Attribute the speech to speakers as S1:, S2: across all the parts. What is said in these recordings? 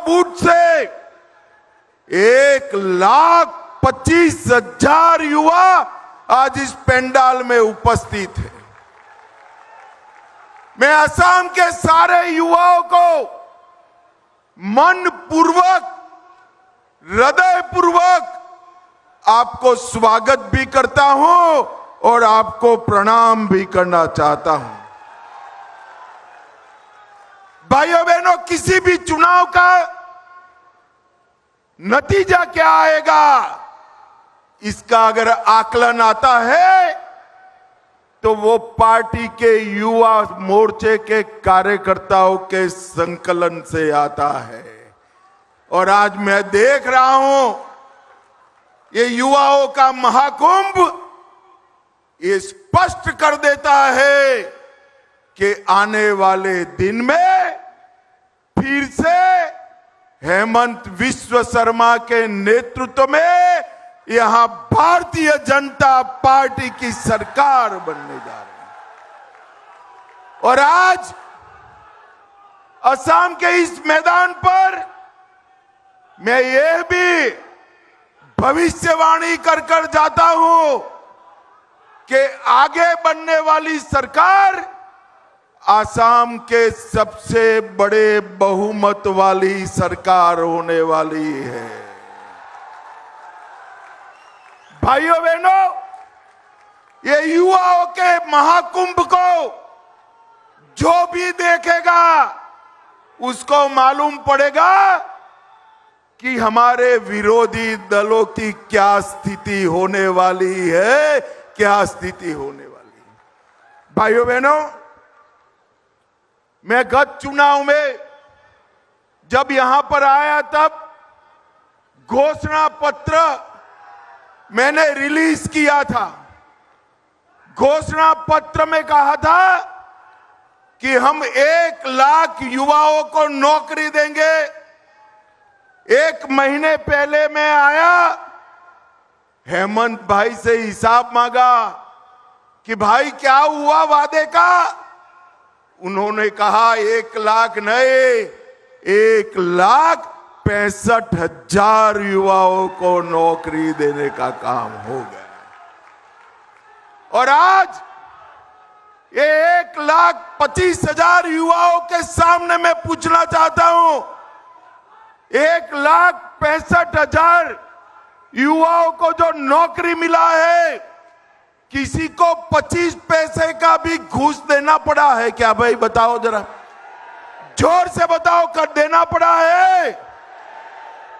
S1: Booth से 1,25,000 युवा आज इस पंडाल में उपस्थित है। मैं असम के सारे युवाओं को मन पूर्वक, हृदय पूर्वक आपको स्वागत भी करता हूं और आपको प्रणाम भी करना चाहता हूं। भाइयों बहनों, किसी भी चुनाव का नतीजा क्या आएगा, इसका अगर आकलन आता है तो वो पार्टी के युवा मोर्चे के कार्यकर्ताओं के संकलन से आता है। और आज मैं देख रहा हूं ये युवाओं का महाकुंभ ये स्पष्ट कर देता है कि आने वाले दिन में फिर से हेमंत बिस्वा शर्मा के नेतृत्व में यहां भारतीय जनता पार्टी की सरकार बनने जा रही है। और आज असम के इस मैदान पर मैं ये भी भविष्यवाणी कर जाता हूं कि आगे बनने वाली सरकार असम के सबसे बड़े बहुमत वाली सरकार होने वाली है। भाइयों बहनों, ये युवाओं के महाकुंभ को जो भी देखेगा उसको मालूम पड़ेगा कि हमारे विरोधी दलों की क्या स्थिति होने वाली है, क्या स्थिति होने वाली है। भाइयों बहनों, मैं गत चुनाव में जब यहां पर आया तब घोषणा पत्र मैंने रिलीज किया था। घोषणा पत्र में कहा था कि हम 1,00,000 युवाओं को नौकरी देंगे। 1 महीने पहले मैं आया, हेमंत भाई से हिसाब मांगा कि भाई क्या हुआ वादे का। उन्होंने कहा 1,00,000 नहीं, 1,65,000 युवाओं को नौकरी देने का काम हो गया। और आज ये 1,25,000 युवाओं के सामने मैं पूछना चाहता हूं, 1,65,000 युवाओं को जो नौकरी मिला है, किसी को 25 पैसे का भी घूस देना पड़ा है क्या? भाई बताओ जरा, जोर से बताओ, कर देना पड़ा है?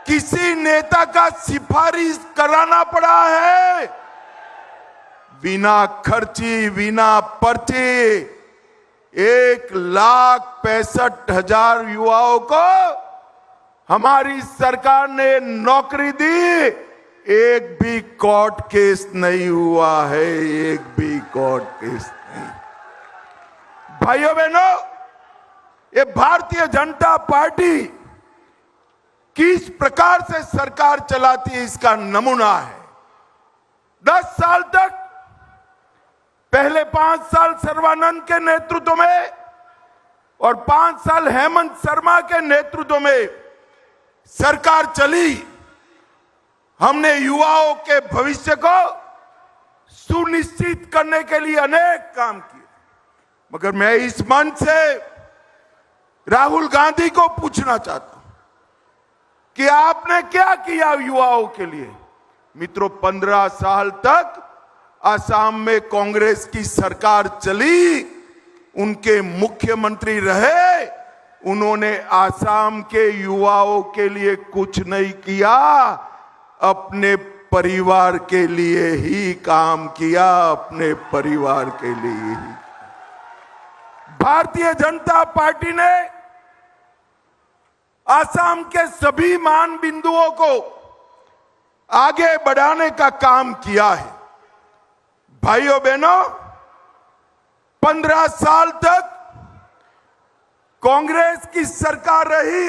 S1: किसी नेता का सिफारिश कराना पड़ा है? बिना खर्ची, बिना पर्ची 1,65,000 युवाओं को हमारी सरकार ने नौकरी दी। एक भी कोर्ट केस नहीं हुआ है, एक भी कोर्ट केस नहीं। भाइयों बहनों, ये भारतीय जनता पार्टी किस प्रकार से सरकार चलाती है इसका नमूना है। 10 साल तक, पहले 5 साल सर्बानंद के नेतृत्व में और 5 साल हेमंत शर्मा के नेतृत्व में सरकार चली। हमने युवाओं के भविष्य को सुनिश्चित करने के लिए अनेक काम किए। मगर मैं इस मंच से राहुल गांधी को पूछना चाहता हूं कि आपने क्या किया युवाओं के लिए। मित्रों, 15 साल तक असम में कांग्रेस की सरकार चली, उनके मुख्यमंत्री रहे, उन्होंने असम के युवाओं के लिए कुछ नहीं किया, अपने परिवार के लिए ही काम किया, अपने परिवार के लिए ही। भारतीय जनता पार्टी ने असम के सभी मान बिंदुओं को आगे बढ़ाने का काम किया है। भाइयों बहनों, 15 साल तक कांग्रेस की सरकार रही।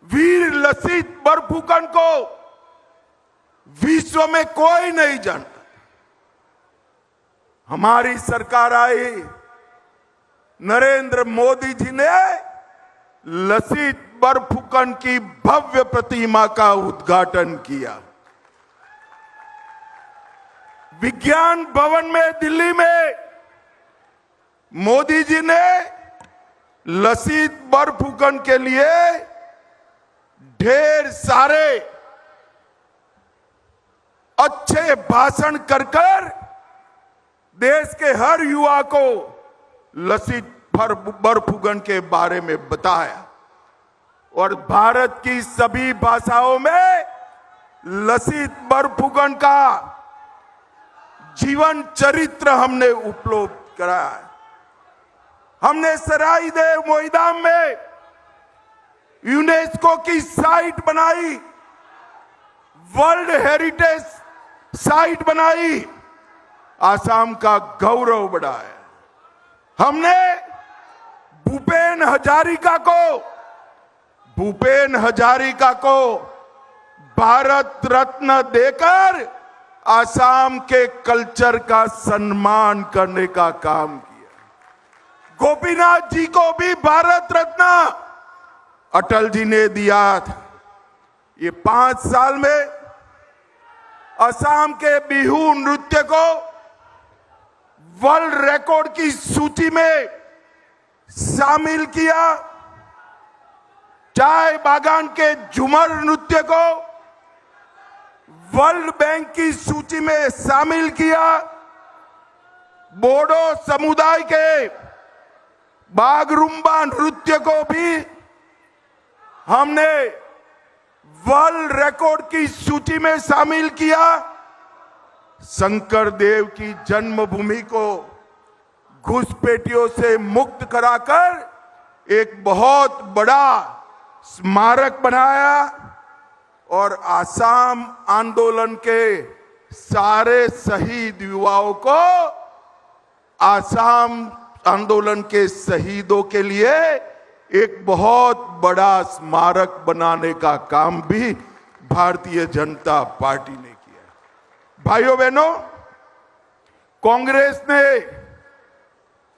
S1: वीर लसित बरफुकन को विश्व में कोई नहीं जानता। हमारी सरकार आई, नरेंद्र मोदी जी ने लसित बरफुकन की भव्य प्रतिमा का उद्घाटन किया। विज्ञान भवन में दिल्ली में मोदी जी ने लसित बरफुकन के लिए ढेर सारे अच्छे भाषण कर देश के हर युवा को लसित बरफुकन के बारे में बताया और भारत की सभी भाषाओं में लसित बरफुकन का जीवन चरित्र हमने उपलब्ध कराया है। हमने सरायदेव मोईदाम में यूनेस्को की साइट बनाई, वर्ल्ड हेरिटेज साइट बनाई, आसाम का गौरव बढ़ाया। हमने भूपेन हजारिका को भारत रत्न देकर आसाम के कल्चर का सम्मान करने का काम किया। गोपीनाथ जी को भी भारत रत्न अटल जी ने दिया था। ये 5 साल में असम के बिहू नृत्य को वर्ल्ड रिकॉर्ड की सूची में शामिल किया। चाय बागान के झूमर नृत्य को वर्ल्ड बैंक की सूची में शामिल किया। बोडो समुदाय के बागरुम्बा नृत्य को भी हमने वर्ल्ड रिकॉर्ड की सूची में शामिल किया। शंकर देव की जन्मभूमि को घुसपैठियों से मुक्त कराकर एक बहुत बड़ा स्मारक बनाया और आसाम आंदोलन के सारे शहीद युवाओं को आसाम आंदोलन के शहीदों के लिए एक बहुत बड़ा स्मारक बनाने का काम भी भारतीय जनता पार्टी ने किया। भाइयों बहनों, कांग्रेस ने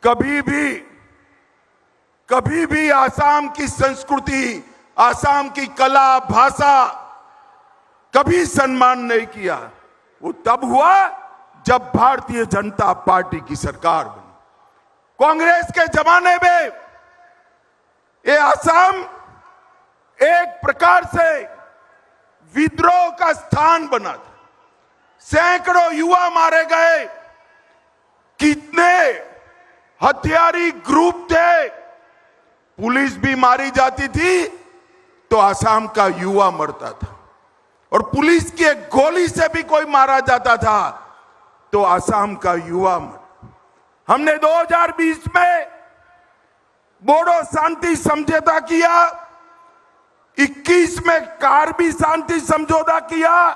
S1: कभी भी आसाम की संस्कृति, आसाम की कला, भाषा कभी सम्मान नहीं किया। वो तब हुआ जब भारतीय जनता पार्टी की सरकार बनी। कांग्रेस के जमाने में ये आसाम एक प्रकार से विद्रोह का स्थान बना था। सैकड़ों युवा मारे गए, कितने हथियारी ग्रुप थे, पुलिस भी मारी जाती थी तो आसाम का युवा मरता था और पुलिस की एक गोली से भी कोई मारा जाता था तो आसाम का युवा मरता। हमने 2020 में बोडो शांति समझौता किया, 21 में कार्बी शांति समझौता किया,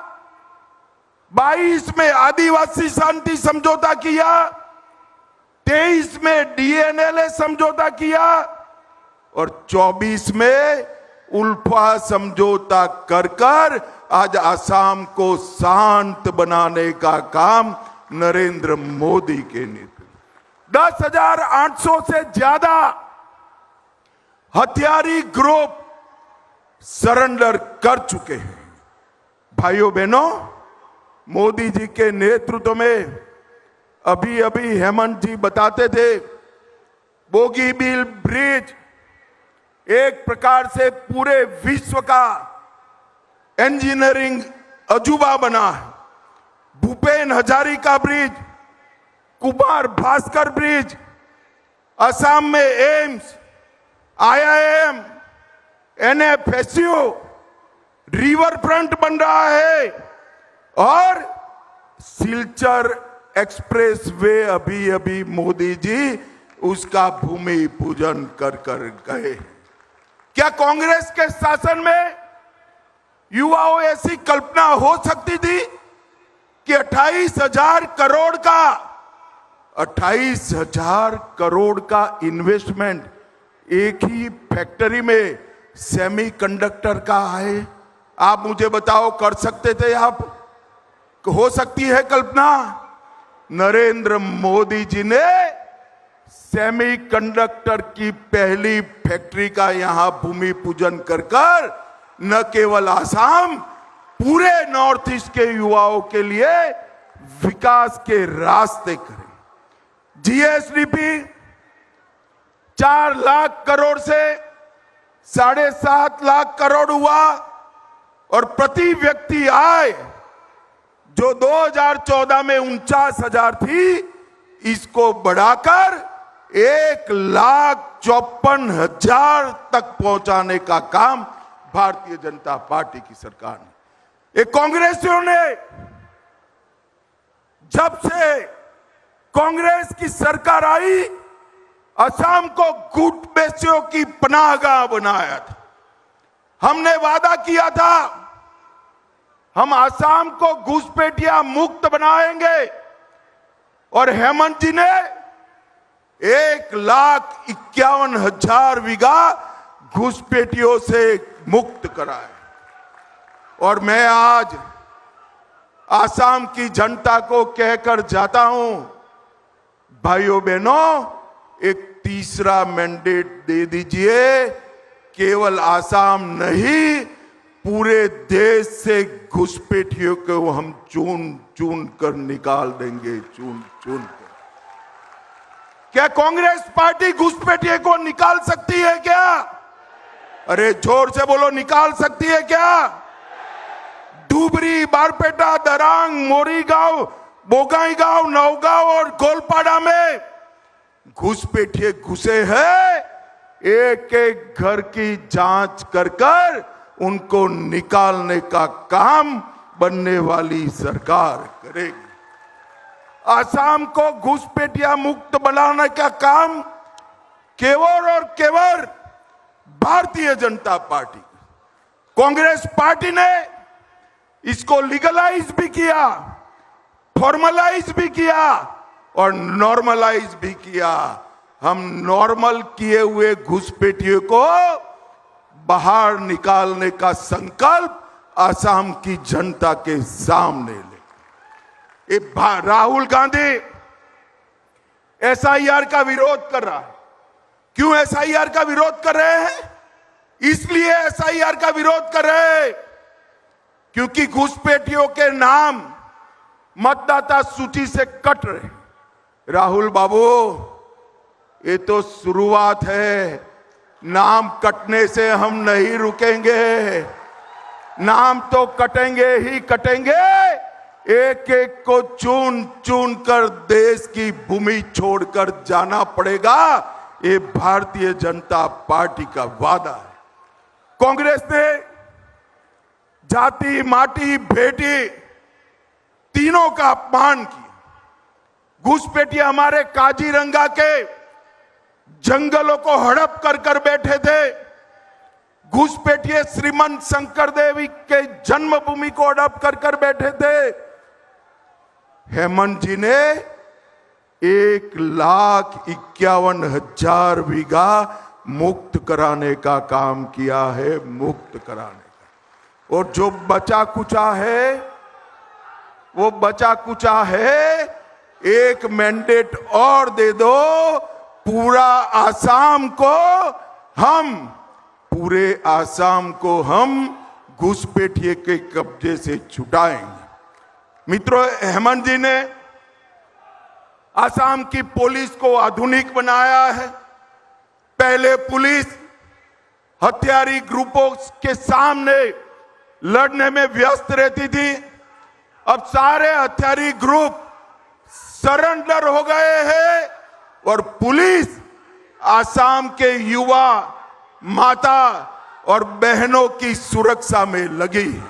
S1: 22 में आदिवासी शांति समझौता किया, 23 में डीएनएलए समझौता किया और 24 में उल्फा समझौता कर आज आसाम को शांत बनाने का काम नरेंद्र मोदी के नेतृत्व। 10,800 से ज्यादा हथियारी ग्रुप सरेंडर कर चुके हैं। भाइयों बहनों, मोदी जी के नेतृत्व में अभी हेमंत जी बताते थे, बोगीबील ब्रिज एक प्रकार से पूरे विश्व का इंजीनियरिंग अजूबा बना है। भूपेन हजारिका ब्रिज, कुमार भास्कर ब्रिज, असम में AIIMS, IIM, NFSU, river front बन रहा है और सिलचर एक्सप्रेस वे अभी मोदी जी उसका भूमि पूजन कर गए। क्या कांग्रेस के शासन में युवाओं ऐसी कल्पना हो सकती थी कि 28,000 करोड़ का इन्वेस्टमेंट एक ही फैक्ट्री में सेमीकंडक्टर का है? आप मुझे बताओ, कर सकते थे आप? हो सकती है कल्पना? नरेंद्र मोदी जी ने सेमीकंडक्टर की पहली फैक्ट्री का यहां भूमि पूजन कर न केवल आसाम, पूरे नॉर्थ ईस्ट के युवाओं के लिए विकास के रास्ते करें। जीएसडीपी 4 लाख करोड़ से 7.5 लाख करोड़ हुआ और प्रति व्यक्ति आय जो 2014 में 49,000 थी, इसको बढ़ाकर 1,54,000 तक पहुंचाने का काम भारतीय जनता पार्टी की सरकार ने। ये कांग्रेसियों ने, जब से कांग्रेस की सरकार आई, असम को गुटबेसियों की पनाहगाह बनाया था। हमने वादा किया था हम असम को घुसपैठिया मुक्त बनाएंगे और हेमंत जी ने 1,51,000 बीघा घुसपैठियों से मुक्त कराया। और मैं आज असम की जनता को कहकर जाता हूं, भाइयों बहनों, एक तीसरा मैंडेट दे दीजिए। केवल असम नहीं, पूरे देश से घुसपैठियों को हम चुन चुन कर निकाल देंगे, चुन चुन कर। क्या कांग्रेस पार्टी घुसपैठियों को निकाल सकती है क्या? अरे जोर से बोलो, निकाल सकती है क्या? धुबरी, बारपेटा, दरांग, मोरीगांव, बोगाईगांव, नौगांव और गोलपाड़ा में घुसपैठिए घुसे हैं। एक एक घर की जांच कर उनको निकालने का काम बनने वाली सरकार करेगी। असम को घुसपैठिया मुक्त बनाने का काम केवल और केवल भारतीय जनता पार्टी, कांग्रेस पार्टी ने इसको लीगलाइज भी किया, फॉर्मलाइज भी किया और नॉर्मलाइज भी किया। हम नॉर्मल किए हुए घुसपैठियों को बाहर निकालने का संकल्प असम की जनता के सामने ले। राहुल गांधी एसआईआर का विरोध कर रहा है। क्यों एसआईआर का विरोध कर रहे हैं? इसलिए एसआईआर का विरोध कर रहे हैं क्योंकि घुसपैठियों के नाम मतदाता सूची से कट रहे। राहुल बाबू, ये तो शुरुआत है, नाम कटने से हम नहीं रुकेंगे। नाम तो कटेंगे ही कटेंगे। एक एक को चुन चुन कर देश की भूमि छोड़कर जाना पड़ेगा। ये भारतीय जनता पार्टी का वादा है। कांग्रेस ने जाति, माटी, बेटी तीनों का अपमान किया। घुसपैठिए हमारे काजीरंगा के जंगलों को हड़प कर बैठे थे। घुसपैठिए श्रीमंत शंकर देवी के जन्मभूमि को हड़प कर बैठे थे। हेमंत जी ने 1,51,000 बीघा मुक्त कराने का काम किया है, मुक्त कराने का। और जो बचा कुचा है, वो बचा कुचा है, एक मैंडेट और दे दो, पूरा आसाम को हम, पूरे आसाम को हम घुसपैठिए के कब्जे से छुटाएंगे। मित्रों, हेमंत जी ने आसाम की पुलिस को आधुनिक बनाया है। पहले पुलिस हथियारी ग्रुपों के सामने लड़ने में व्यस्त रहती थी। अब सारे हथियारी ग्रुप सरेंडर हो गए हैं और पुलिस आसाम के युवा, माता और बहनों की सुरक्षा में लगी है।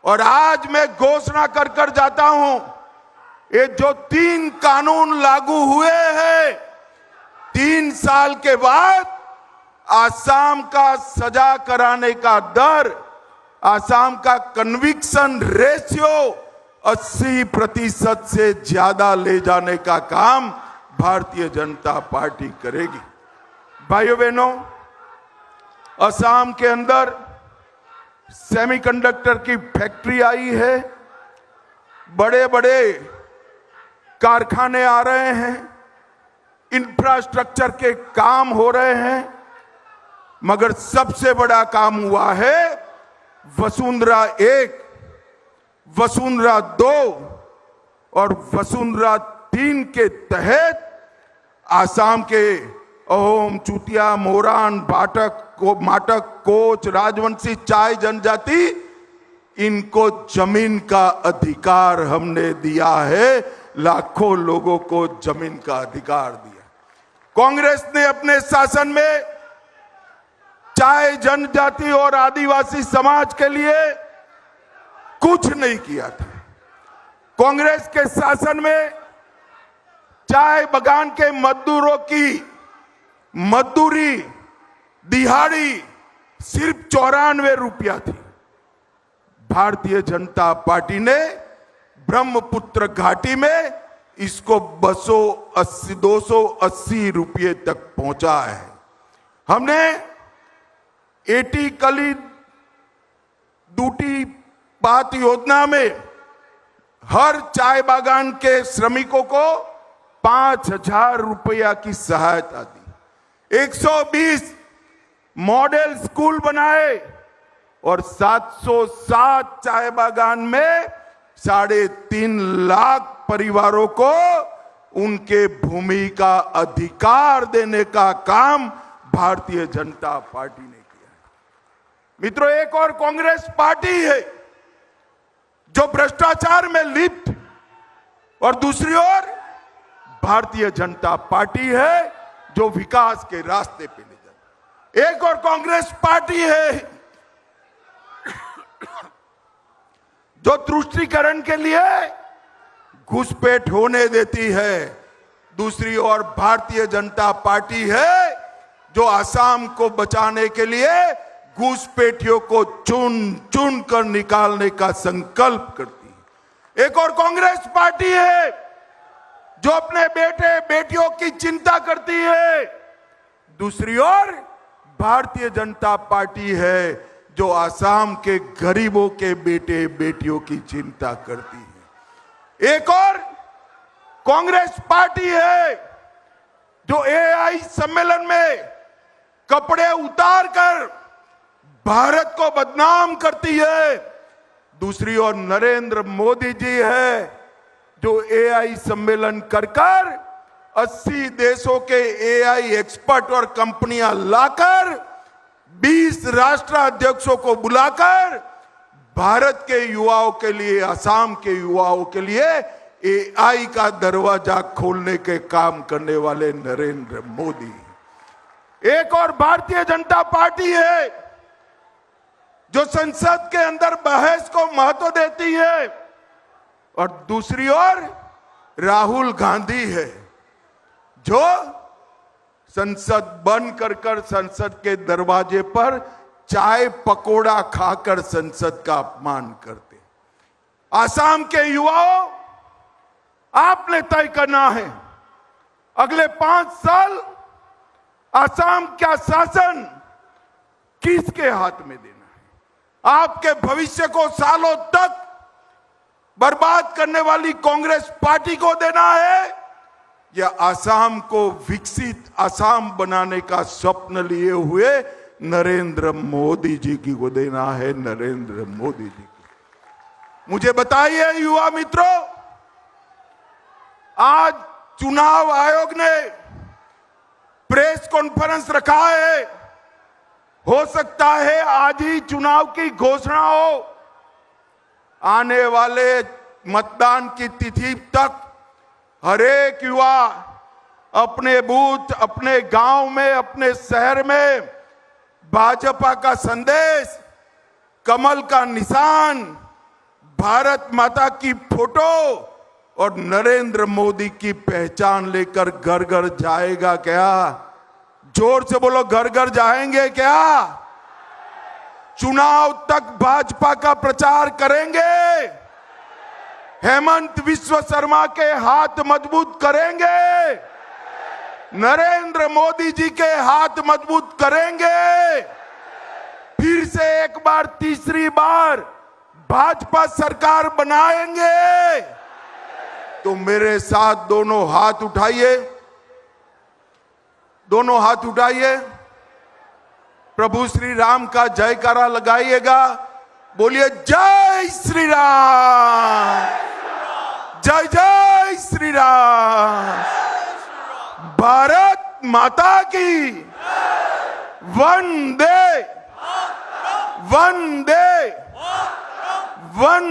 S1: और आज मैं घोषणा कर जाता हूं, ये जो 3 कानून लागू हुए हैं, 3 साल के बाद आसाम का सजा कराने का दर, आसाम का कन्विक्शन रेशियो 80% से ज्यादा ले जाने का काम भारतीय जनता पार्टी करेगी। भाइयों बहनों, असम के अंदर सेमीकंडक्टर की फैक्ट्री आई है, बड़े बड़े कारखाने आ रहे हैं। इंफ्रास्ट्रक्चर के काम हो रहे हैं, मगर सबसे बड़ा काम हुआ है वसुंधरा 1, वसुंधरा 2 और वसुंधरा 3 के तहत आसाम के अहोम, चूतिया, मोरान, माटक, कोच, राजवंशी, चाय जनजाति, इनको जमीन का अधिकार हमने दिया है। लाखों लोगों को जमीन का अधिकार दिया। कांग्रेस ने अपने शासन में चाय जनजाति और आदिवासी समाज के लिए कुछ नहीं किया था। कांग्रेस के शासन में चाय बागान के मजदूरों की मजदूरी दिहाड़ी सिर्फ 94 रुपया थी। भारतीय जनता पार्टी ने ब्रह्मपुत्र घाटी में इसको 280 रुपये तक पहुंचा है। हमने एटी कली दूटी बात योजना में हर चाय बागान के श्रमिकों को 5,000 रुपया की सहायता दी। 120 मॉडल स्कूल बनाए और 707 चाय बागान में 3.5 लाख परिवारों को उनके भूमि का अधिकार देने का काम भारतीय जनता पार्टी ने किया। मित्रों, एक और कांग्रेस पार्टी है जो भ्रष्टाचार में लिप्त, और दूसरी ओर भारतीय जनता पार्टी है जो विकास के रास्ते पे ले जाती। एक और कांग्रेस पार्टी है जो तुष्टीकरण के लिए घुसपैठ होने देती है। दूसरी ओर भारतीय जनता पार्टी है जो आसाम को बचाने के लिए घुसपैठियों को चुन चुन कर निकालने का संकल्प करती है। एक और कांग्रेस पार्टी है जो अपने बेटे बेटियों की चिंता करती है। दूसरी ओर भारतीय जनता पार्टी है जो आसाम के गरीबों के बेटे बेटियों की चिंता करती है। एक और कांग्रेस पार्टी है जो एआई सम्मेलन में कपड़े उतारकर भारत को बदनाम करती है। दूसरी ओर नरेंद्र मोदी जी है जो एआई सम्मेलन कर 80 देशों के एआई एक्सपर्ट और कंपनियां लाकर 20 राष्ट्राध्यक्षों को बुलाकर भारत के युवाओं के लिए, आसाम के युवाओं के लिए एआई का दरवाजा खोलने के काम करने वाले नरेंद्र मोदी। एक और भारतीय जनता पार्टी है जो संसद के अंदर बहस को महत्व देती है, और दूसरी ओर राहुल गांधी है जो संसद बंद कर संसद के दरवाजे पर चाय पकोड़ा खाकर संसद का अपमान करते। आसाम के युवाओं, आपने तय करना है अगले 5 साल आसाम का शासन किसके हाथ में देना है। आपके भविष्य को सालों तक बर्बाद करने वाली कांग्रेस पार्टी को देना है या आसाम को विकसित आसाम बनाने का स्वप्न लिए हुए नरेंद्र मोदी जी की को देना है। नरेंद्र मोदी जी को मुझे बताइए युवा मित्रों, आज चुनाव आयोग ने प्रेस कॉन्फ्रेंस रखा है। हो सकता है आज ही चुनाव की घोषणा हो। आने वाले मतदान की तिथि तक हर एक युवा अपने बूथ, अपने गांव में, अपने शहर में भाजपा का संदेश, कमल का निशान, भारत माता की फोटो और नरेंद्र मोदी की पहचान लेकर घर घर जाएगा क्या? जोर से बोलो, घर घर जाएंगे क्या? चुनाव तक भाजपा का प्रचार करेंगे। हेमंत विश्व शर्मा के हाथ मजबूत करेंगे। नरेंद्र मोदी जी के हाथ मजबूत करेंगे। फिर से एक बार, तीसरी बार भाजपा सरकार बनाएंगे। तो मेरे साथ दोनों हाथ उठाइए दोनों हाथ उठाइए, प्रभु श्री राम का जयकारा लगाइएगा। बोलिए जय श्री राम, जय जय श्री राम। भारत माता की वंदे वंदे वंदे।